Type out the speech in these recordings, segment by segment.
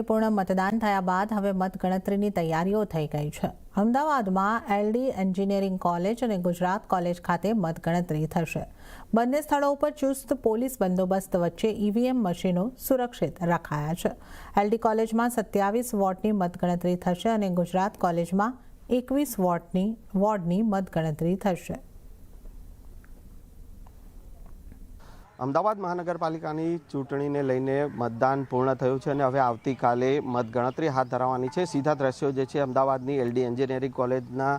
પૂર્ણ મતદાન થયા બાદ હવે મતગણતરીની તૈયારીઓ થઈ ગઈ છે। અમદાવાદમાં એલડી એન્જિનિયરિંગ કોલેજ અને ગુજરાત કોલેજ ખાતે મતગણતરી થશે। બંને સ્થળો ઉપર ચુસ્ત પોલીસ બંદોબસ્ત વચ્ચે ઈવીએમ મશીનો સુરક્ષિત રખાયા છે। એલડી કોલેજમાં 27 વોટની મતગણતરી થશે અને ગુજરાત કોલેજમાં 21 વોર્ડની મતગણતરી થશે। અમદાવાદ મહાનગરપાલિકાની ચૂંટણીને લઈને મતદાન પૂર્ણ થયું છે અને હવે આવતીકાલે મતગણતરી હાથ ધરવાની છે। સીધા દ્રશ્યો જે છે અમદાવાદની એલડી એન્જિનિયરિંગ કોલેજના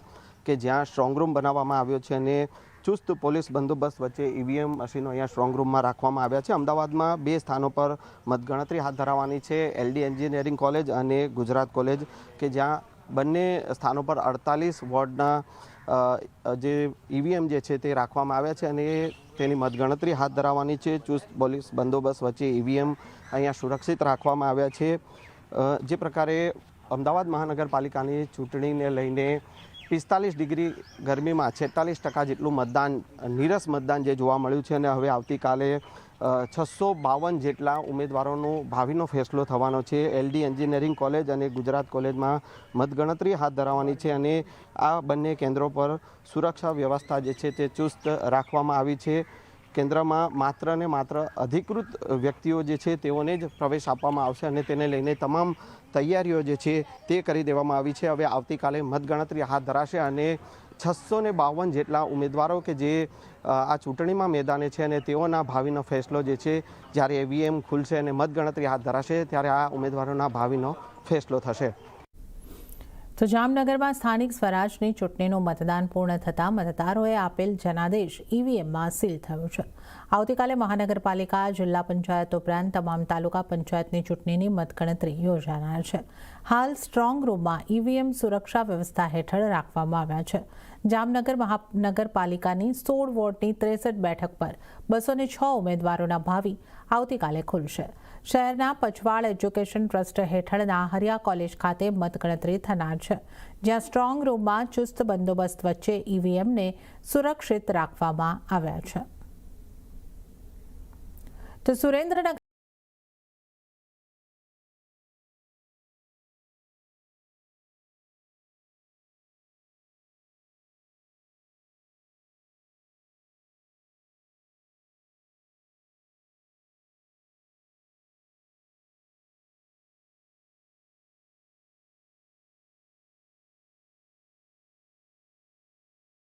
કે જ્યાં સ્ટ્રોંગ રૂમ બનાવવામાં આવ્યો છે અને ચુસ્ત પોલીસ બંદોબસ્ત વચ્ચે ઈવીએમ મશીનો અહીંયા સ્ટ્રોંગ રૂમમાં રાખવામાં આવ્યા છે। અમદાવાદમાં 2 સ્થાનો પર મતગણતરી હાથ ધરવાની છે, એલડી એન્જિનિયરિંગ કોલેજ અને ગુજરાત કોલેજ, કે જ્યાં બંને સ્થાનો પર 48 વોર્ડના જે ઈવીએમ જે છે તે રાખવામાં આવ્યા છે અને તેની મતગણતરી હાથ ધરવાની છે। ચુસ્ત પોલીસ બંદોબસ્ત વચ્ચે ઈવીએમ અહીંયા સુરક્ષિત રાખવામાં આવ્યા છે। જે પ્રકારે અમદાવાદ મહાનગરપાલિકાની ચૂંટણીને લઈને 45 ડિગ્રી ગરમીમાં 46% જેટલું મતદાન, નીરસ મતદાન જે જોવા મળ્યું છે અને હવે આવતીકાલે 652 જેટલા ઉમેદવારોનો ભાવિનો ફેસલો થવાનો છે। એલડી એન્જિનિયરિંગ કોલેજ અને ગુજરાત કોલેજમાં મતગણતરી હાથ ધરવાની છે અને આ બંને કેન્દ્રો પર સુરક્ષા વ્યવસ્થા જે છે તે ચુસ્ત રાખવામાં આવી છે। કેન્દ્રમાં માત્ર ને માત્ર અધિકૃત વ્યક્તિઓ જે છે તેઓને જ પ્રવેશ આપવામાં આવશે અને તેને લઈને તમામ તૈયારીઓ જે છે તે કરી દેવામાં આવી છે। હવે આવતીકાલે મતગણતરી હાથ ધરાશે અને 652 જેટલા ઉમેદવારો કે જે આ ચૂંટણીમાં મેદાને છે અને તેઓના ભાવિનો ફેસલો જે છે, જ્યારે ઈવીએમ ખુલશે અને મતગણતરી હાથ ધરાશે ત્યારે આ ઉમેદવારોના ભાવિનો ફેસલો થશે। તો જામનગરમાં સ્થાનિક સ્વરાજની ચૂંટણીનું મતદાન પૂર્ણ થતાં મતદારોએ આપેલ જનાદેશ ઈવીએમમાં સીલ થયો છે। આવતીકાલે મહાનગરપાલિકા, જિલ્લા પંચાયત ઉપરાંત તમામ તાલુકા પંચાયતની ચૂંટણીની મતગણતરી યોજાનાર છે। હાલ સ્ટ્રોંગ રૂમમાં ઈવીએમ સુરક્ષા વ્યવસ્થા હેઠળ રાખવામાં આવ્યા છે। જામનગર મહાનગરપાલિકાની 16 વોર્ડની 63 બેઠક પર 206 ઉમેદવારોના ભાવિ આવતીકાલે ખુલશે। શહેરના પચવાડ એજ્યુકેશન ટ્રસ્ટ હેઠળના હરિયા કોલેજ ખાતે મતગણતરી થનાર છે, જ્યાં સ્ટ્રોંગ રૂમમાં ચુસ્ત બંદોબસ્ત વચ્ચે ઈવીએમને સુરક્ષિત રાખવામાં આવ્યા છે। તો સુરેન્દ્રનગર